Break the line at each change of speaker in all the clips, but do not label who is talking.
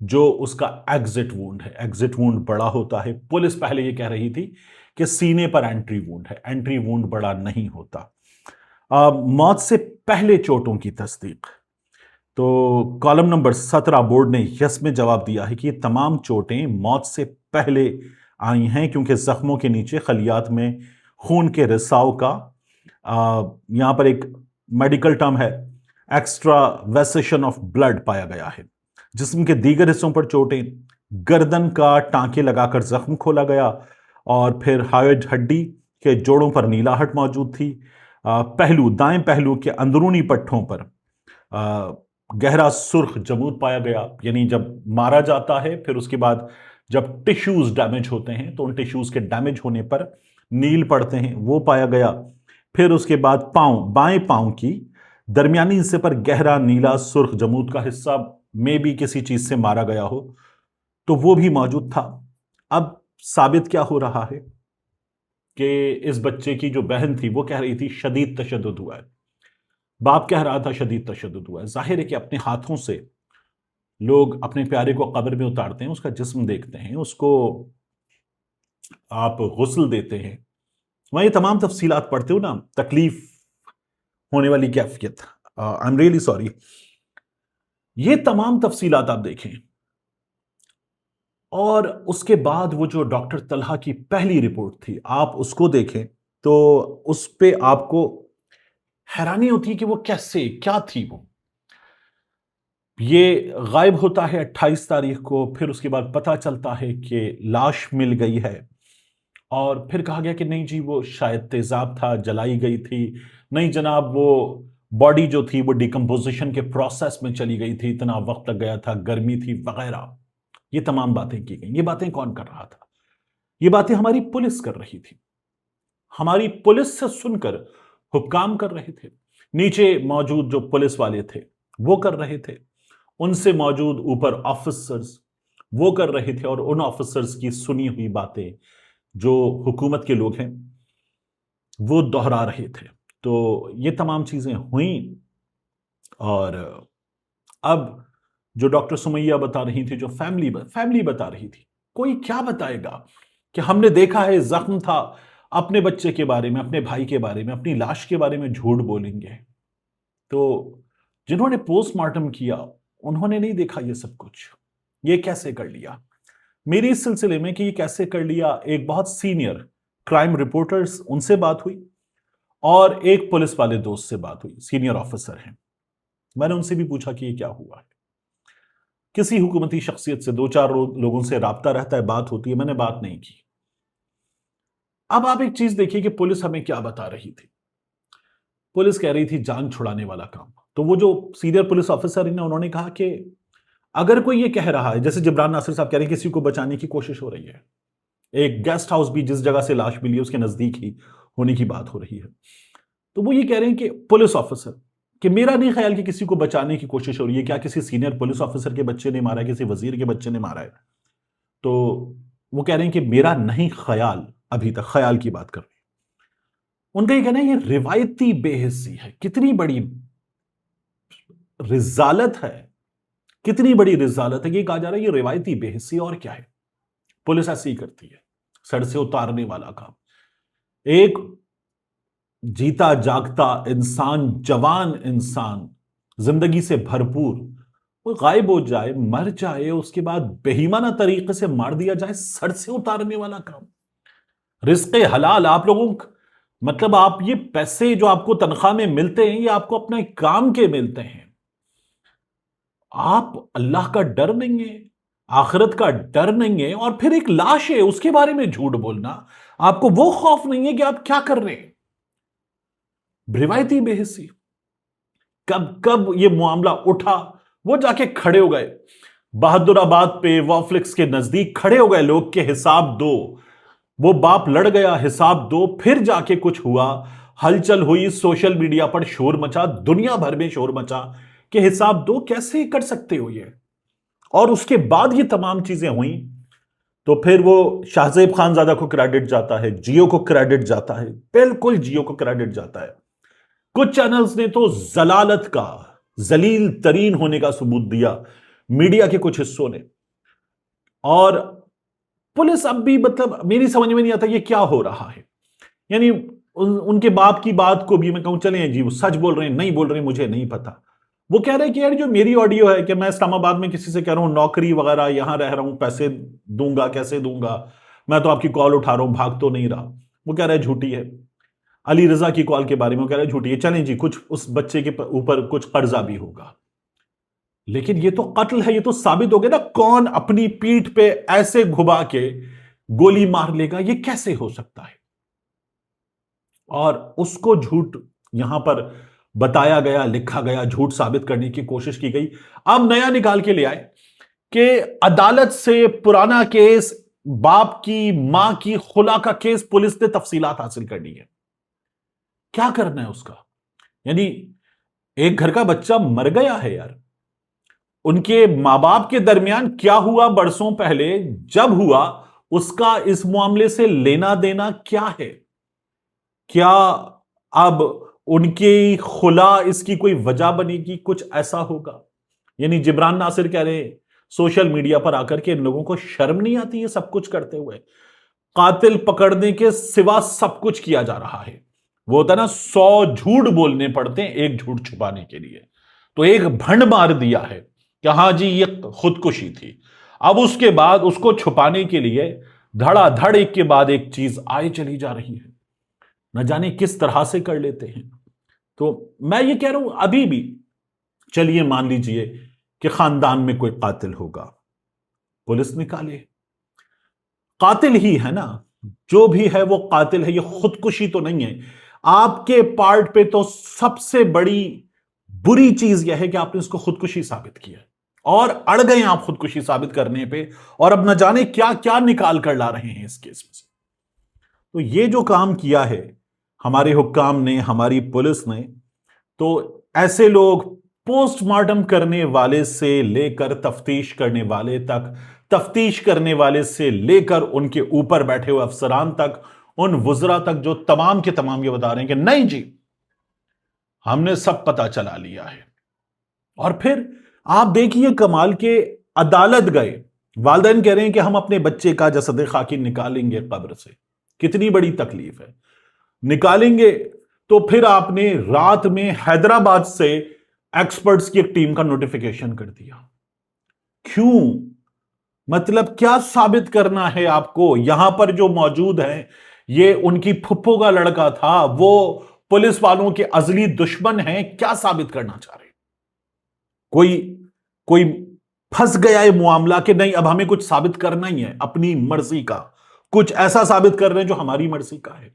جو اس کا exit Wundt ہے، ایگزٹ وونڈ بڑا ہوتا ہے۔ پولیس پہلے یہ کہہ رہی تھی کہ سینے پر اینٹری وونڈ ہے، اینٹری وونڈ بڑا نہیں ہوتا۔ موت سے پہلے چوٹوں کی تصدیق، تو کالم نمبر 17 بورڈ نے یس میں جواب دیا ہے کہ یہ تمام چوٹیں موت سے پہلے آئی ہیں، کیونکہ زخموں کے نیچے خلیات میں خون کے رساؤ کا یہاں پر ایک میڈیکل ٹرم ہے ایکسٹرا ویسیشن آف بلڈ پایا گیا ہے۔ جسم کے دیگر حصوں پر چوٹیں، گردن کا ٹانکے لگا کر زخم کھولا گیا، اور پھر ہائڈ ہڈی کے جوڑوں پر نیلاہٹ موجود تھی۔ پہلو، دائیں پہلو کے اندرونی پٹھوں پر گہرا سرخ جمود پایا گیا، یعنی جب مارا جاتا ہے پھر اس کے بعد جب ٹیشوز ڈیمیج ہوتے ہیں تو ان ٹیشوز کے ڈیمیج ہونے پر نیل پڑتے ہیں، وہ پایا گیا۔ پھر اس کے بعد پاؤں، بائیں پاؤں کی درمیانی حصے پر گہرا نیلا سرخ جمود کا حصہ میں بھی کسی چیز سے مارا گیا ہو تو وہ بھی موجود تھا۔ اب ثابت کیا ہو رہا ہے کہ اس بچے کی جو بہن تھی وہ کہہ رہی تھی شدید تشدد ہوا ہے، باپ کہہ رہا تھا شدید تشدد ہوا ہے۔ ظاہر ہے کہ اپنے ہاتھوں سے لوگ اپنے پیارے کو قبر میں اتارتے ہیں، اس کا جسم دیکھتے ہیں، اس کو آپ غسل دیتے ہیں، میں یہ تمام تفصیلات پڑھتے ہو نا، تکلیف ہونے والی کیفیت، I'm really sorry، یہ تمام تفصیلات آپ دیکھیں، اور اس کے بعد وہ جو ڈاکٹر طلحہ کی پہلی رپورٹ تھی آپ اس کو دیکھیں تو اس پہ آپ کو حیرانی ہوتی ہے کہ وہ کیسے، کیا تھی وہ۔ یہ غائب ہوتا ہے 28 تاریخ کو، پھر اس کے بعد پتہ چلتا ہے کہ لاش مل گئی ہے، اور پھر کہا گیا کہ نہیں جی وہ شاید تیزاب تھا، جلائی گئی تھی، نہیں جناب وہ باڈی جو تھی وہ ڈیکمپوزیشن کے پروسیس میں چلی گئی تھی، اتنا وقت لگ گیا تھا، گرمی تھی وغیرہ۔ یہ تمام باتیں کی گئیں۔ یہ باتیں کون کر رہا تھا؟ یہ باتیں ہماری پولیس کر رہی تھی، ہماری پولیس سے سن کر حکام کر رہے تھے، نیچے موجود جو پولیس والے تھے وہ کر رہے تھے، ان سے موجود اوپر آفیسرز وہ کر رہے تھے، اور ان آفیسرز کی سنی ہوئی باتیں جو حکومت کے لوگ ہیں وہ دہرا رہے تھے۔ تو یہ تمام چیزیں ہوئیں، اور اب جو ڈاکٹر سمیہ بتا رہی تھی، جو فیملی بتا رہی تھی، کوئی کیا بتائے گا کہ ہم نے دیکھا ہے زخم تھا، اپنے بچے کے بارے میں، اپنے بھائی کے بارے میں، اپنی لاش کے بارے میں جھوٹ بولیں گے؟ تو جنہوں نے پوسٹ مارٹم کیا انہوں نے نہیں دیکھا یہ سب کچھ، یہ کیسے کر لیا؟ میری اس سلسلے میں کہ یہ کیسے کر لیا، ایک بہت سینئر کرائم رپورٹرز ان سے بات ہوئی، اور ایک پولیس والے دوست سے بات ہوئی، سینئر آفیسر ہیں، میں نے ان سے بھی پوچھا کہ یہ کیا ہوا ہے۔ کسی حکومتی شخصیت سے 2-4 لوگوں سے رابطہ رہتا ہے، بات ہوتی ہے، میں نے بات نہیں کی۔ اب آپ ایک چیز دیکھیے کہ پولیس ہمیں کیا بتا رہی تھی۔ پولیس کہہ رہی تھی جان چھڑانے والا کام، تو وہ جو سینئر پولیس آفیسر ہیں انہوں نے کہا کہ اگر کوئی یہ کہہ رہا ہے، جیسے جبران ناصر صاحب کہہ رہے ہیں کسی کو بچانے کی کوشش ہو رہی ہے، ایک گیسٹ ہاؤس بھی جس جگہ سے لاش ملی ہے اس کے نزدیک ہی ہونے کی بات ہو رہی ہے، تو وہ یہ کہہ رہے ہیں کہ پولیس آفیسر کہ میرا نہیں خیال کہ کسی کو بچانے کی کوشش ہو رہی ہے، کیا کسی سینئر پولیس آفیسر کے بچے نے مارا ہے، کسی وزیر کے بچے نے مارا ہے؟ تو وہ کہہ رہے ہیں کہ میرا نہیں خیال، ابھی تک خیال کی بات کر رہے ہیں۔ ان کا یہ کہنا ہے یہ روایتی بے حسی ہے، کتنی بڑی رزالت ہے، کتنی بڑی رزالت ہے، یہ کہا جا رہا ہے یہ روایتی بے حسی، اور کیا ہے؟ پولیس ایسے ہی کرتی ہے، سر سے اتارنے والا کام۔ ایک جیتا جاگتا انسان، جوان انسان، زندگی سے بھرپور، وہ غائب ہو جائے، مر جائے، اس کے بعد بہیمانہ طریقے سے مار دیا جائے، سر سے اتارنے والا کام۔ رزق حلال آپ لوگوں مطلب آپ یہ پیسے جو آپ کو تنخواہ میں ملتے ہیں یہ آپ کو اپنے کام کے ملتے ہیں، آپ اللہ کا ڈر نہیں ہے، آخرت کا ڈر نہیں ہے، اور پھر ایک لاش ہے اس کے بارے میں جھوٹ بولنا، آپ کو وہ خوف نہیں ہے کہ آپ کیا کر رہے ہیں؟ روایتی بے حسی۔ کب یہ معاملہ اٹھا، وہ جا کے کھڑے ہو گئے بہادر آباد پہ وافلکس کے نزدیک، کھڑے ہو گئے لوگ کہ حساب دو، وہ باپ لڑ گیا حساب دو، پھر جا کے کچھ ہوا، ہلچل ہوئی، سوشل میڈیا پر شور مچا، دنیا بھر میں شور مچا کہ حساب دو، کیسے کر سکتے ہو یہ؟ اور اس کے بعد یہ تمام چیزیں ہوئیں تو پھر وہ شاہ زیب خانزادہ کو کریڈٹ جاتا ہے، جیو کو کریڈٹ جاتا ہے، بالکل جیو کو کریڈٹ جاتا ہے۔ کچھ چینلز نے تو ضلالت کا، ذلیل ترین ہونے کا ثبوت دیا، میڈیا کے کچھ حصوں نے اور پولیس اب بھی مطلب میری سمجھ میں نہیں آتا یہ کیا ہو رہا ہے. یعنی ان کے باپ کی بات کو بھی میں کہوں چلیں جی وہ سچ بول رہے ہیں نہیں بول رہے ہیں مجھے نہیں پتا. وہ کہہ رہے ہیں کہ یار جو میری آڈیو ہے کہ میں اسلام آباد میں کسی سے کہہ رہا ہوں نوکری وغیرہ یہاں رہ رہا ہوں پیسے دوں گا کیسے دوں گا, میں تو آپ کی کال اٹھا رہا ہوں بھاگ تو نہیں رہا, وہ کہہ رہا ہے جھوٹی ہے. علی رضا کی کال کے بارے میں وہ کہہ رہا ہے جھوٹی ہے. چلیں جی کچھ اس بچے کے اوپر کچھ قرضہ بھی ہوگا, لیکن یہ تو قتل ہے, یہ تو ثابت ہو گیا نا کون اپنی پیٹھ پہ ایسے گھبا کے گولی مار لے گا, یہ کیسے ہو سکتا ہے. اور اس کو جھوٹ یہاں پر بتایا گیا لکھا گیا, جھوٹ ثابت کرنے کی کوشش کی گئی. اب نیا نکال کے لے آئے کہ عدالت سے پرانا کیس باپ کی ماں کی خلا کا کیس پولیس نے تفصیلات حاصل کرنی ہے. کیا کرنا ہے اس کا؟ یعنی ایک گھر کا بچہ مر گیا ہے یار, ان کے ماں باپ کے درمیان کیا ہوا برسوں پہلے جب ہوا اس کا اس معاملے سے لینا دینا کیا ہے؟ کیا اب ان کی خلا اس کی کوئی وجہ بنے گی؟ کچھ ایسا ہوگا. یعنی جبران ناصر کہہ رہے ہیں سوشل میڈیا پر آ کر کے ان لوگوں کو شرم نہیں آتی یہ سب کچھ کرتے ہوئے, قاتل پکڑنے کے سوا سب کچھ کیا جا رہا ہے. وہ ہوتا ہے نا 100 جھوٹ بولنے پڑتے ہیں ایک جھوٹ چھپانے کے لیے, تو ایک بھنڈ مار دیا ہے کہ ہاں جی یہ خودکشی تھی. اب اس کے بعد اس کو چھپانے کے لیے دھڑا دھڑ ایک کے بعد ایک چیز آئے چلی جا رہی ہے, نہ جانے کس طرح سے کر لیتے ہیں. تو میں یہ کہہ رہا ہوں ابھی بھی چلیے مان لیجئے کہ خاندان میں کوئی قاتل ہوگا, پولیس نکالے, قاتل ہی ہے نا, جو بھی ہے وہ قاتل ہے, یہ خودکشی تو نہیں ہے. آپ کے پارٹ پہ تو سب سے بڑی بری چیز یہ ہے کہ آپ نے اس کو خودکشی ثابت کیا اور اڑ گئے آپ خودکشی ثابت کرنے پہ, اور اب نہ جانے کیا کیا نکال کر لا رہے ہیں اس کیس میں سے. تو یہ جو کام کیا ہے ہمارے حکام نے, ہماری پولیس نے, تو ایسے لوگ پوسٹ مارٹم کرنے والے سے لے کر تفتیش کرنے والے تک, تفتیش کرنے والے سے لے کر ان کے اوپر بیٹھے ہوئے افسران تک, ان وزراء تک جو تمام کے تمام یہ بتا رہے ہیں کہ نہیں جی ہم نے سب پتا چلا لیا ہے. اور پھر آپ دیکھیے کمال کے عدالت گئے, والدین کہہ رہے ہیں کہ ہم اپنے بچے کا جسد خاکی نکالیں گے قبر سے, کتنی بڑی تکلیف ہے, نکالیں گے. تو پھر آپ نے رات میں حیدرآباد سے ایکسپرٹس کی ایک ٹیم کا نوٹیفیکیشن کر دیا. کیوں؟ مطلب کیا ثابت کرنا ہے آپ کو؟ یہاں پر جو موجود ہیں یہ ان کی پھپھو کا لڑکا تھا, وہ پولیس والوں کے ازلی دشمن ہیں, کیا ثابت کرنا چاہ رہے ہیں؟ کوئی پھنس گیا ہے معاملہ کہ نہیں اب ہمیں کچھ ثابت کرنا ہی ہے اپنی مرضی کا, کچھ ایسا ثابت کر رہے ہیں جو ہماری مرضی کا ہے.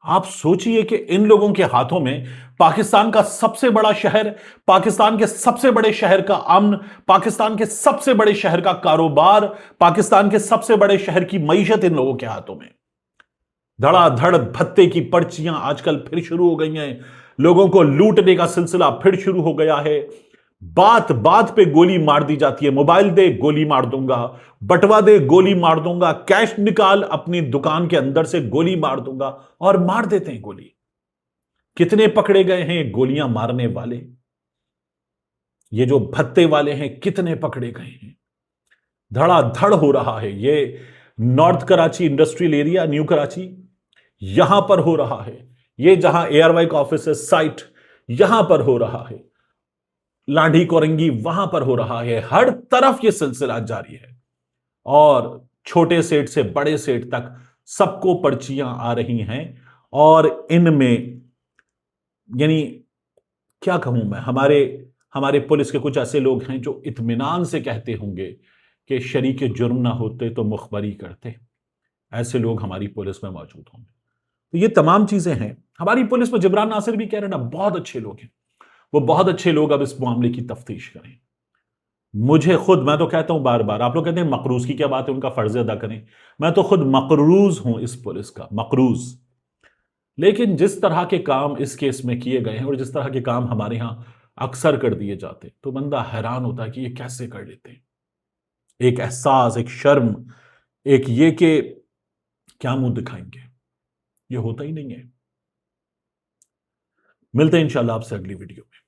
آپ سوچئے کہ ان لوگوں کے ہاتھوں میں پاکستان کا سب سے بڑا شہر, پاکستان کے سب سے بڑے شہر کا امن, پاکستان کے سب سے بڑے شہر کا کاروبار, پاکستان کے سب سے بڑے شہر کی معیشت ان لوگوں کے ہاتھوں میں. دھڑا دھڑ بھتے کی پرچیاں آج کل پھر شروع ہو گئی ہیں, لوگوں کو لوٹنے کا سلسلہ پھر شروع ہو گیا ہے. بات بات پہ گولی مار دی جاتی ہے, موبائل دے گولی مار دوں گا, بٹوا دے گولی مار دوں گا, کیش نکال اپنی دکان کے اندر سے گولی مار دوں گا, اور مار دیتے ہیں گولی. کتنے پکڑے گئے ہیں گولیاں مارنے والے؟ یہ جو بھتے والے ہیں کتنے پکڑے گئے ہیں؟ دھڑا دھڑ ہو رہا ہے. یہ north Karachi industrial area, new Karachi, یہاں پر ہو رہا ہے. یہ جہاں ایئر وائی کا آفس ہے سائٹ, یہاں پر ہو رہا ہے. لانڈھی کورنگی وہاں پر ہو رہا ہے. ہر طرف یہ سلسلہ جاری ہے, اور چھوٹے سیٹ سے بڑے سیٹ تک سب کو پرچیاں آ رہی ہیں. اور ان میں یعنی کیا کہوں میں, ہمارے پولیس کے کچھ ایسے لوگ ہیں جو اطمینان سے کہتے ہوں گے کہ شریک جرم نہ ہوتے تو مخبری کرتے. ایسے لوگ ہماری پولیس میں موجود ہوں گے. تو یہ تمام چیزیں ہیں. ہماری پولیس میں جبران ناصر بھی کہہ رہے ہیں نا, بہت اچھے لوگ ہیں, وہ بہت اچھے لوگ اب اس معاملے کی تفتیش کریں. مجھے خود, میں تو کہتا ہوں بار بار, آپ لوگ کہتے ہیں مقروض کی کیا بات ہے, ان کا فرض ادا کریں, میں تو خود مقروض ہوں اس پولیس کا, مقروض. لیکن جس طرح کے کام اس کیس میں کیے گئے ہیں اور جس طرح کے کام ہمارے ہاں اکثر کر دیے جاتے, تو بندہ حیران ہوتا ہے کہ یہ کیسے کر لیتے ہیں. ایک احساس, ایک شرم, ایک یہ کہ کیا منہ دکھائیں گے, یہ ہوتا ہی نہیں ہے. ملتے ہیں انشاءاللہ آپ سے اگلی ویڈیو میں.